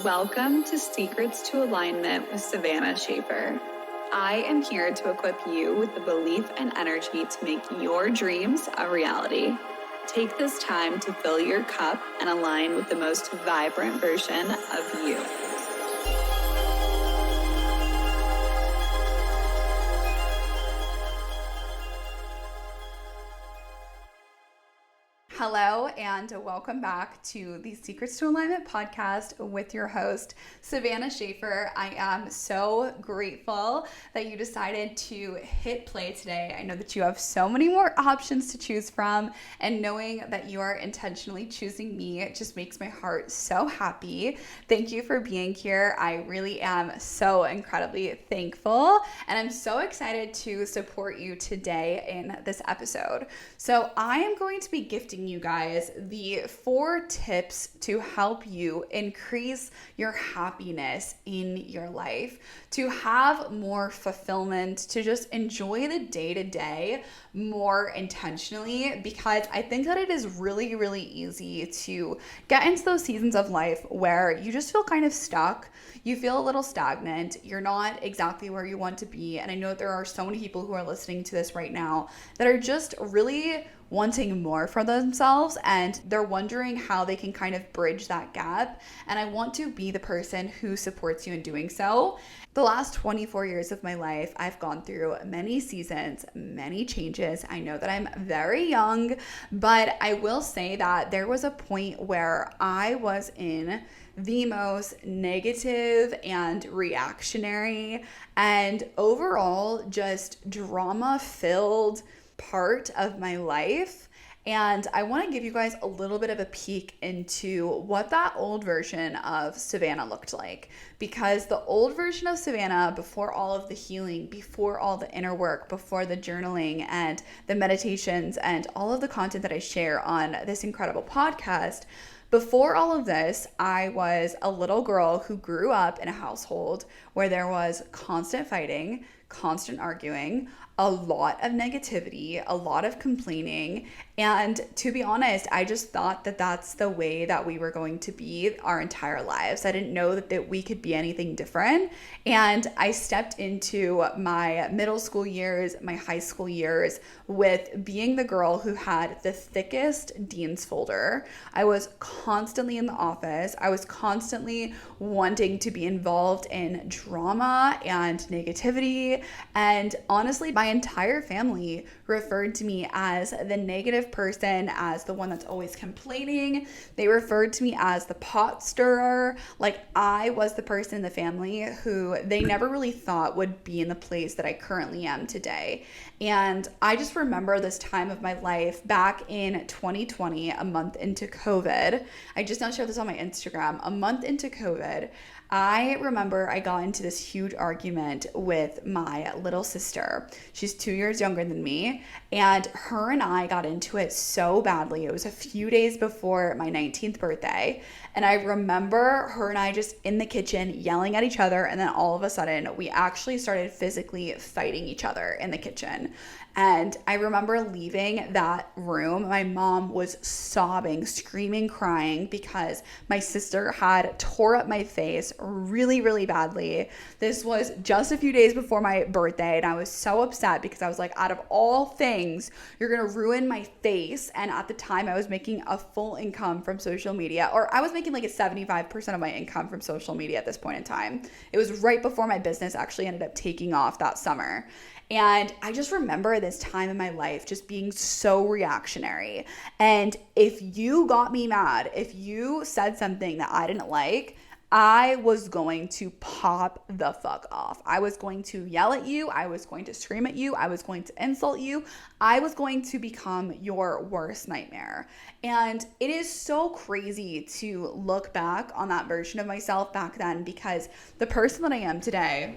Welcome to Secrets to Alignment with Savannah Schaffer. I am here to equip you with the belief and energy to make your dreams a reality. Take this time to fill your cup and align with the most vibrant version of you. Hello and welcome back to the Secrets to Alignment podcast with your host, Savannah Schaffer. I am so grateful that you decided to hit play today. I know that you have so many more options to choose from, and knowing that you are intentionally choosing me, it just makes my heart so happy. Thank you for being here. I really am so incredibly thankful, and I'm so excited to support you today in this episode. So I am going to be gifting you guys the 4 tips to help you increase your happiness in your life, to have more fulfillment, to just enjoy the day-to-day more intentionally, because I think that it is really, really easy to get into those seasons of life where you just feel kind of stuck. You feel a little stagnant. You're not exactly where you want to be. And I know that there are so many people who are listening to this right now that are just really wanting more for themselves, and they're wondering how they can kind of bridge that gap. And I want to be the person who supports you in doing so. The last 24 years of my life, I've gone through many seasons, many changes. I know that I'm very young, but I will say that there was a point where I was in the most negative and reactionary and overall just drama-filled part of my life. And I want to give you guys a little bit of a peek into what that old version of Savannah looked like. Because the old version of Savannah, before all of the healing, before all the inner work, before the journaling and the meditations and all of the content that I share on this incredible podcast, before all of this, I was a little girl who grew up in a household where there was constant fighting, constant arguing, a lot of negativity, a lot of complaining. And to be honest, I just thought that that's the way that we were going to be our entire lives. I didn't know that we could be anything different. And I stepped into my middle school years, my high school years, with being the girl who had the thickest dean's folder. I was constantly in the office. I was constantly wanting to be involved in drama and negativity. And honestly, my entire family referred to me as the negative person, as the one that's always complaining. They referred to me as the pot stirrer. Like, I was the person in the family who they never really thought would be in the place that I currently am today. And I just remember this time of my life back in 2020, a month into COVID. I just now shared this on my Instagram. A month into COVID, I remember I got into this huge argument with my little sister. She's 2 years younger than me, and her and I got into it so badly. It was a few days before my 19th birthday, and I remember her and I just in the kitchen yelling at each other, and then all of a sudden we actually started physically fighting each other in the kitchen. And I remember leaving that room. My mom was sobbing, screaming, crying because my sister had tore up my face really, really badly. This was just a few days before my birthday, and I was so upset because I was like, out of all things, you're gonna ruin my face. And at the time, I was making a full income from social media, or I was making like a 75% of my income from social media at this point in time. It was right before my business actually ended up taking off that summer. And I just remember this time in my life just being so reactionary. And if you got me mad, if you said something that I didn't like, I was going to pop the fuck off. I was going to yell at you. I was going to scream at you. I was going to insult you. I was going to become your worst nightmare. And it is so crazy to look back on that version of myself back then, because the person that I am today,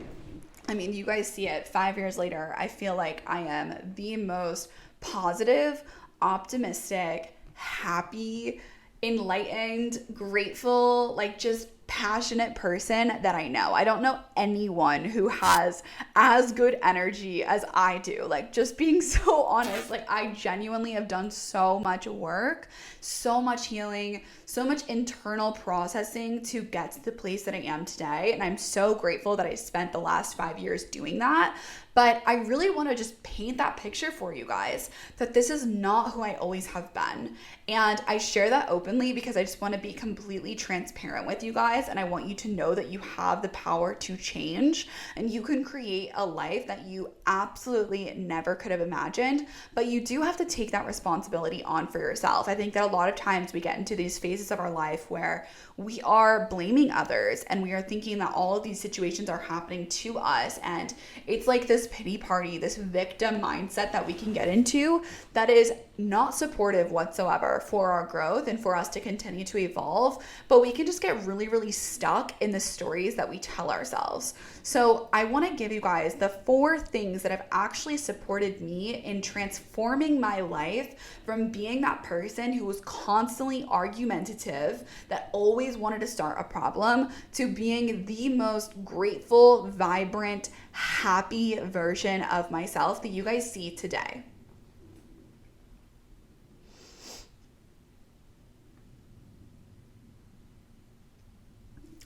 I mean, you guys see it 5 years later, I feel like I am the most positive, optimistic, happy, enlightened, grateful, like just passionate person that I know. I don't know anyone who has as good energy as I do. Like, just being so honest, like, I genuinely have done so much work, so much healing, so much internal processing to get to the place that I am today. And I'm so grateful that I spent the last 5 years doing that. But I really want to just paint that picture for you guys, that this is not who I always have been. And I share that openly because I just want to be completely transparent with you guys. And I want you to know that you have the power to change and you can create a life that you absolutely never could have imagined. But you do have to take that responsibility on for yourself. I think that a lot of times we get into these phases of our life where we are blaming others and we are thinking that all of these situations are happening to us. And it's like this pity party, this victim mindset that we can get into that is not supportive whatsoever for our growth and for us to continue to evolve. But we can just get really, really stuck in the stories that we tell ourselves. So I want to give you guys the 4 things that have actually supported me in transforming my life from being that person who was constantly argumentative, that always wanted to start a problem, to being the most grateful, vibrant, happy version of myself that you guys see today.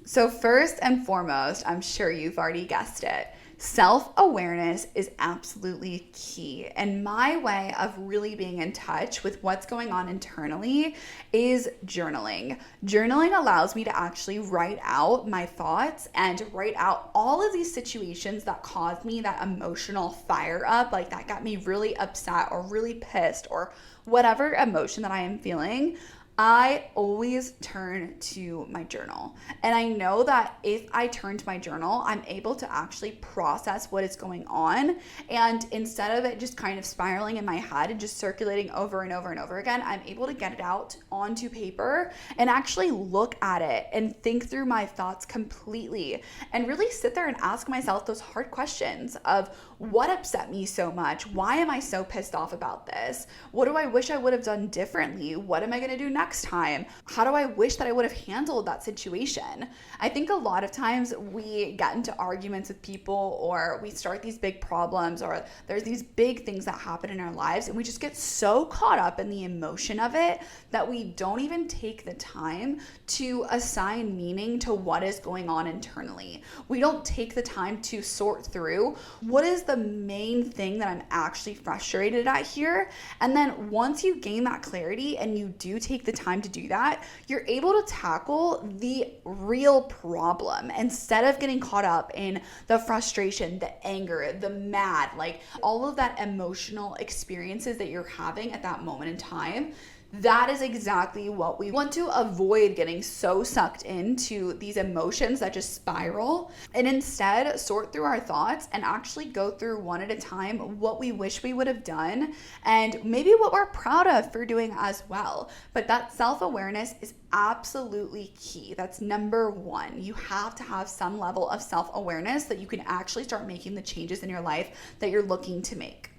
So first and foremost, I'm sure you've already guessed it, self-awareness is absolutely key. And my way of really being in touch with what's going on internally is journaling. Journaling allows me to actually write out my thoughts and write out all of these situations that caused me that emotional fire up, like that got me really upset or really pissed or whatever emotion that I am feeling. I always turn to my journal. And I know that if I turn to my journal, I'm able to actually process what is going on. And instead of it just kind of spiraling in my head and just circulating over and over and over again, I'm able to get it out onto paper and actually look at it and think through my thoughts completely and really sit there and ask myself those hard questions of what upset me so much? Why am I so pissed off about this? What do I wish I would have done differently? What am I going to do next time? How do I wish that I would have handled that situation? I think a lot of times we get into arguments with people, or we start these big problems, or there's these big things that happen in our lives, and we just get so caught up in the emotion of it that we don't even take the time to assign meaning to what is going on internally. We don't take the time to sort through what is the main thing that I'm actually frustrated at here. And then once you gain that clarity and you do take the time to do that, you're able to tackle the real problem instead of getting caught up in the frustration, the anger, the mad, like all of that emotional experiences that you're having at that moment in time. That is exactly what we want to avoid, getting so sucked into these emotions that just spiral, and instead sort through our thoughts and actually go through one at a time what we wish we would have done and maybe what we're proud of for doing as well. But that self-awareness is absolutely key. That's number 1. You have to have some level of self-awareness that you can actually start making the changes in your life that you're looking to make.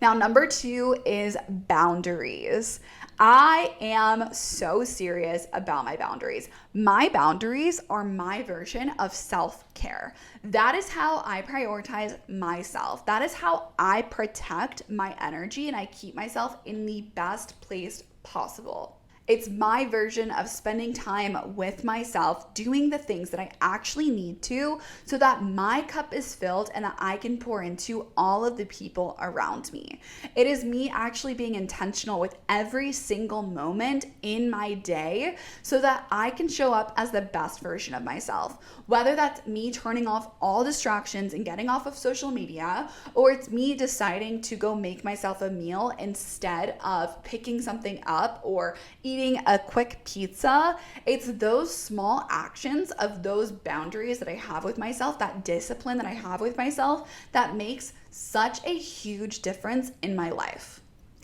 Now, number 2 is boundaries. I am so serious about my boundaries. My boundaries are my version of self-care. That is how I prioritize myself. That is how I protect my energy and I keep myself in the best place possible. It's my version of spending time with myself, doing the things that I actually need to so that my cup is filled and that I can pour into all of the people around me. It is me actually being intentional with every single moment in my day so that I can show up as the best version of myself. Whether that's me turning off all distractions and getting off of social media, or it's me deciding to go make myself a meal instead of picking something up or eating a quick pizza. It's those small actions of those boundaries that I have with myself, that discipline that I have with myself, that makes such a huge difference in my life.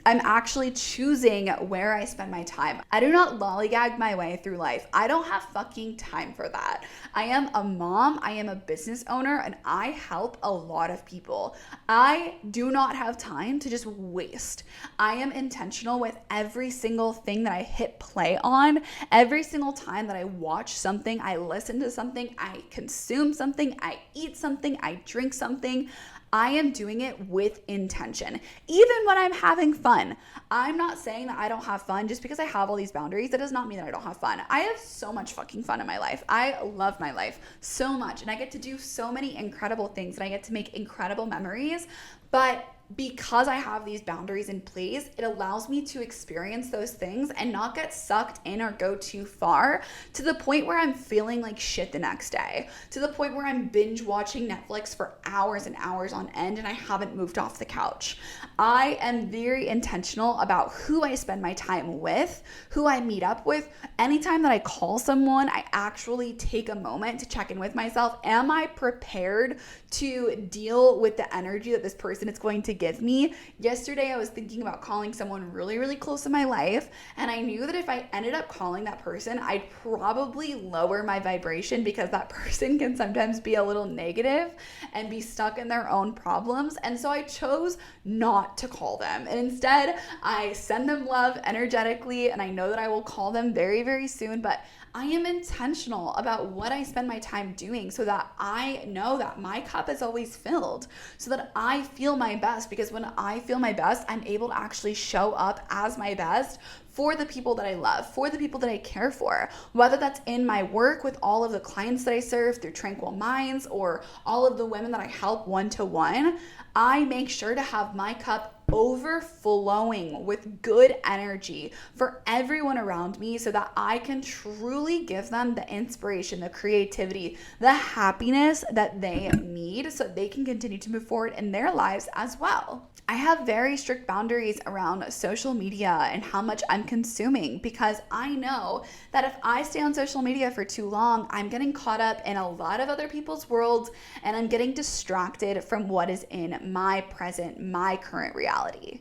I'm actually choosing where I spend my time. I do not lollygag my way through life. I don't have fucking time for that. I am a mom, I am a business owner, and I help a lot of people. I do not have time to just waste. I am intentional with every single thing that I hit play on. Every single time that I watch something, I listen to something, I consume something, I eat something, I drink something, I am doing it with intention, even when I'm having fun. I'm not saying that I don't have fun just because I have all these boundaries. That does not mean that I don't have fun. I have so much fucking fun in my life. I love my life so much, and I get to do so many incredible things, and I get to make incredible memories. But because I have these boundaries in place, it allows me to experience those things and not get sucked in or go too far to the point where I'm feeling like shit the next day, to the point where I'm binge watching Netflix for hours and hours on end and I haven't moved off the couch. I am very intentional about who I spend my time with, who I meet up with. Anytime that I call someone, I actually take a moment to check in with myself. Am I prepared to deal with the energy that this person is going to give me? Yesterday, I was thinking about calling someone really, really close in my life, and I knew that if I ended up calling that person, I'd probably lower my vibration because that person can sometimes be a little negative and be stuck in their own problems. And so I chose not to call them. And instead, I send them love energetically, and I know that I will call them very, very soon, but I am intentional about what I spend my time doing so that I know that my cup is always filled, so that I feel my best. Because when I feel my best, I'm able to actually show up as my best for the people that I love, for the people that I care for, whether that's in my work with all of the clients that I serve through Tranquil Minds or all of the women that I help one-to-one. I make sure to have my cup overflowing with good energy for everyone around me so that I can truly give them the inspiration, the creativity, the happiness that they need so they can continue to move forward in their lives as well. I have very strict boundaries around social media and how much I'm consuming, because I know that if I stay on social media for too long, I'm getting caught up in a lot of other people's worlds and I'm getting distracted from what is in my present, my current reality.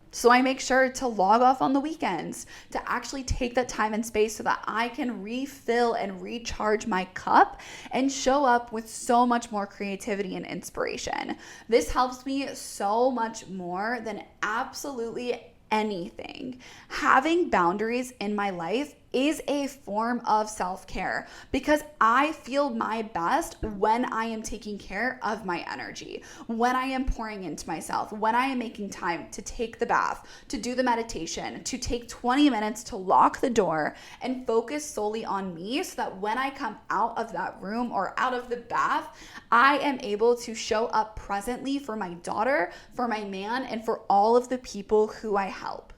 So I make sure to log off on the weekends, to actually take that time and space so that I can refill and recharge my cup and show up with so much more creativity and inspiration. This helps me so much more than absolutely anything. Having boundaries in my life is a form of self-care, because I feel my best when I am taking care of my energy, when I am pouring into myself, when I am making time to take the bath, to do the meditation, to take 20 minutes to lock the door and focus solely on me, so that when I come out of that room or out of the bath, I am able to show up presently for my daughter, for my man, and for all of the people who I help.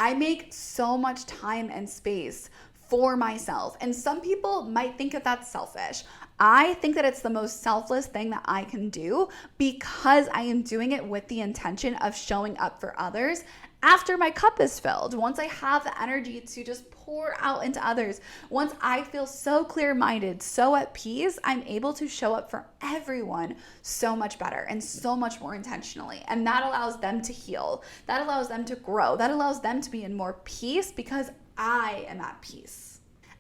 I make so much time and space for myself. And some people might think that that's selfish. I think that it's the most selfless thing that I can do, because I am doing it with the intention of showing up for others after my cup is filled. Once I have the energy to just pour out into others, once I feel so clear-minded, so at peace, I'm able to show up for everyone so much better and so much more intentionally. And that allows them to heal. That allows them to grow. That allows them to be in more peace, because I am at peace.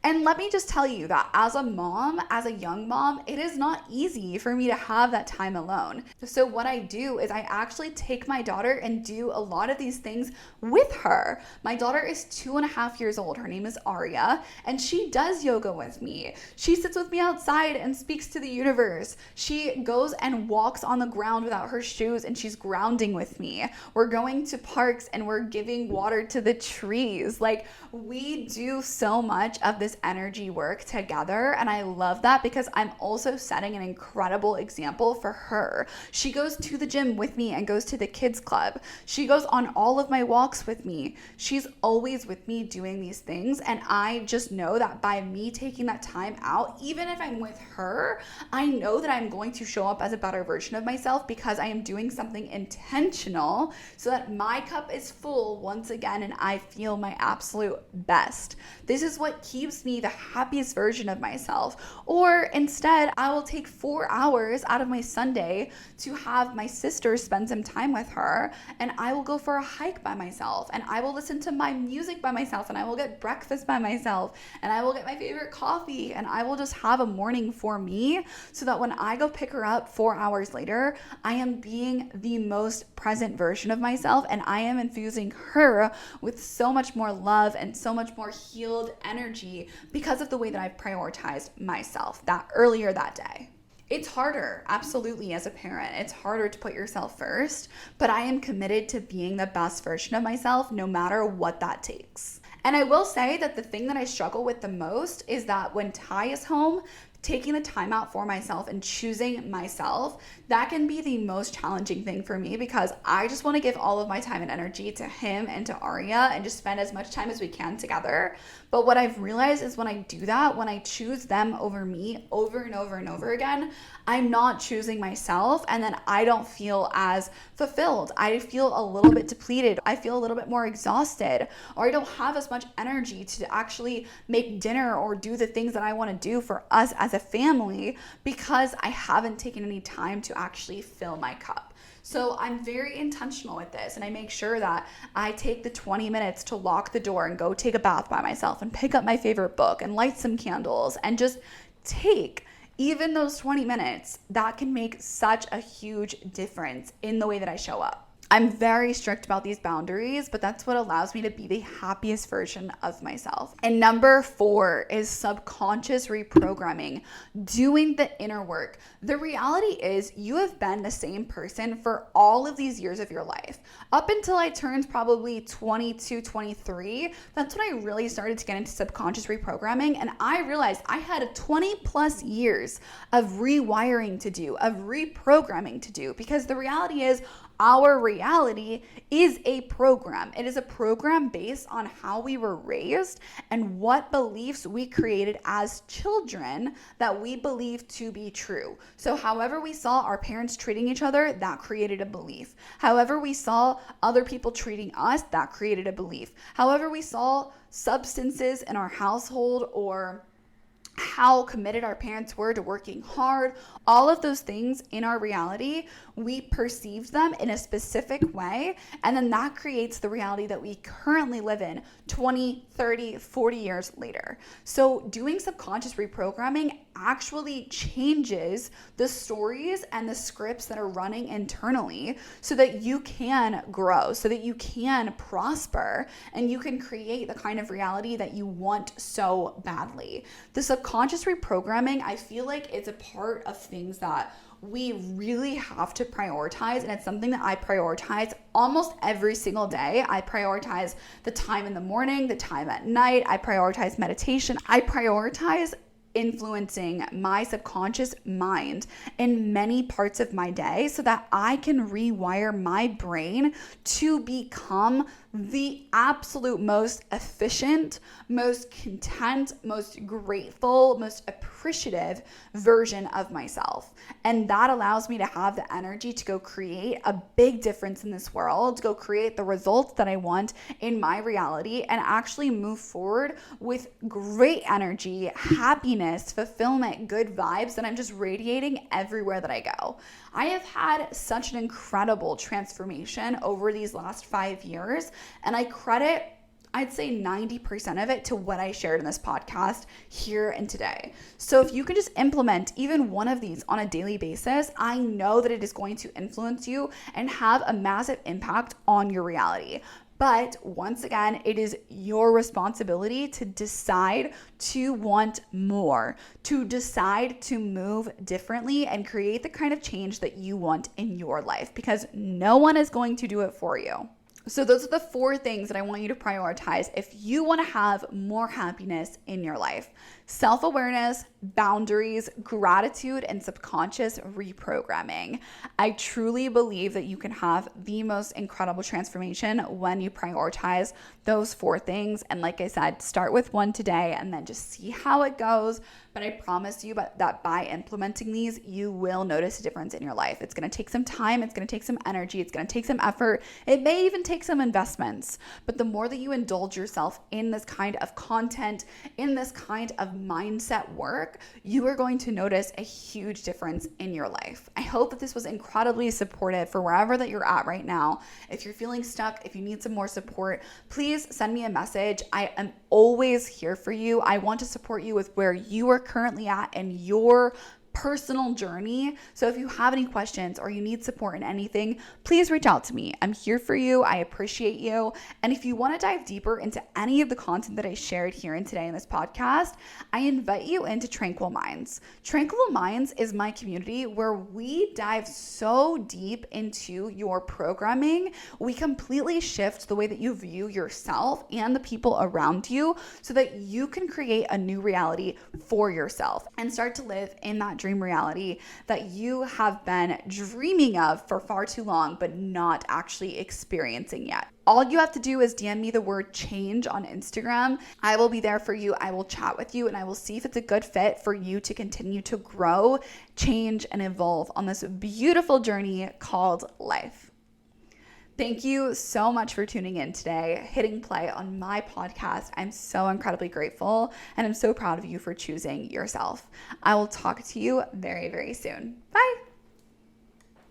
And let me just tell you that as a mom, as a young mom, it is not easy for me to have that time alone. So what I do is I actually take my daughter and do a lot of these things with her. My daughter is 2.5 years old. Her name is Aria, and she does yoga with me. She sits with me outside and speaks to the universe. She goes and walks on the ground without her shoes, and she's grounding with me. We're going to parks and we're giving water to the trees. Like, we do so much of this energy work together, and I love that, because I'm also setting an incredible example for her. She goes to the gym with me and goes to the kids club. She goes on all of my walks with me. She's always with me doing these things, and I just know that by me taking that time out, even if I'm with her, I know that I'm going to show up as a better version of myself, because I am doing something intentional so that my cup is full once again and I feel my absolute best. This is what keeps makes me the happiest version of myself. Or instead, I will take 4 hours out of my Sunday to have my sister spend some time with her, and I will go for a hike by myself, and I will listen to my music by myself, and I will get breakfast by myself, and I will get my favorite coffee, and I will just have a morning for me so that when I go pick her up 4 hours later, I am being the most present version of myself, and I am infusing her with so much more love and so much more healed energy because of the way that I've prioritized myself earlier that day. It's harder, absolutely, as a parent. It's harder to put yourself first, but I am committed to being the best version of myself no matter what that takes. And I will say that the thing that I struggle with the most is that when Ty is home, taking the time out for myself and choosing myself, that can be the most challenging thing for me because I just want to give all of my time and energy to him and to Arya and just spend as much time as we can together. But what I've realized is when I do that, when I choose them over me over and over and over again, I'm not choosing myself, and then I don't feel as fulfilled. I feel a little bit depleted. I feel a little bit more exhausted, or I don't have as much energy to actually make dinner or do the things that I want to do for us as a family because I haven't taken any time to actually fill my cup. So I'm very intentional with this, and I make sure that I take the 20 minutes to lock the door and go take a bath by myself and pick up my favorite book and light some candles and just take even those 20 minutes. That can make such a huge difference in the way that I show up. I'm very strict about these boundaries, but that's what allows me to be the happiest version of myself. And number 4 is subconscious reprogramming, doing the inner work. The reality is you have been the same person for all of these years of your life. Up until I turned probably 22, 23, that's when I really started to get into subconscious reprogramming. And I realized I had 20 plus years of rewiring to do, of reprogramming to do, because the reality is our reality is a program. It is a program based on how we were raised and what beliefs we created as children that we believe to be true. So however we saw our parents treating each other, that created a belief. However we saw other people treating us, that created a belief. However we saw substances in our household, or how committed our parents were to working hard, all of those things in our reality, we perceived them in a specific way, and then that creates the reality that we currently live in 20, 30, 40 years later. So doing subconscious reprogramming actually changes the stories and the scripts that are running internally so that you can grow, so that you can prosper, and you can create the kind of reality that you want so badly. The subconscious reprogramming, I feel like it's a part of things that we really have to prioritize, and it's something that I prioritize almost every single day. I prioritize the time in the morning, the time at night. I prioritize meditation. I prioritize influencing my subconscious mind in many parts of my day so that I can rewire my brain to become the absolute most efficient, most content, most grateful, most appreciative version of myself. And that allows me to have the energy to go create a big difference in this world, to go create the results that I want in my reality, and actually move forward with great energy, happiness, fulfillment, good vibes that I'm just radiating everywhere that I go. I have had such an incredible transformation over these last 5 years, and I credit, I'd say 90% of it to what I shared in this podcast here and today. So if you can just implement even one of these on a daily basis, I know that it is going to influence you and have a massive impact on your reality. But once again, it is your responsibility to decide to want more, to decide to move differently and create the kind of change that you want in your life, because no one is going to do it for you. So those are the 4 things that I want you to prioritize if you want to have more happiness in your life: self-awareness, boundaries, gratitude, and subconscious reprogramming. I truly believe that you can have the most incredible transformation when you prioritize those 4 things. And like I said, start with one today and then just see how it goes. But I promise you that by implementing these, you will notice a difference in your life. It's going to take some time. It's going to take some energy. It's going to take some effort. It may even take take some investments, but the more that you indulge yourself in this kind of content, in this kind of mindset work, you are going to notice a huge difference in your life. I hope that this was incredibly supportive for wherever that you're at right now. If you're feeling stuck, if you need some more support, please send me a message. I am always here for you. I want to support you with where you are currently at in your personal journey. So if you have any questions or you need support in anything, please reach out to me. I'm here for you. I appreciate you. And if you want to dive deeper into any of the content that I shared here and today in this podcast, I invite you into Tranquil Minds. Tranquil Minds is my community where we dive so deep into your programming. We completely shift the way that you view yourself and the people around you so that you can create a new reality for yourself and start to live in that dream reality that you have been dreaming of for far too long, but not actually experiencing yet. All you have to do is DM me the word change on Instagram. I will be there for you. I will chat with you and I will see if it's a good fit for you to continue to grow, change, and evolve on this beautiful journey called life. Thank you so much for tuning in today, hitting play on my podcast. I'm so incredibly grateful and I'm so proud of you for choosing yourself. I will talk to you very, very soon. Bye.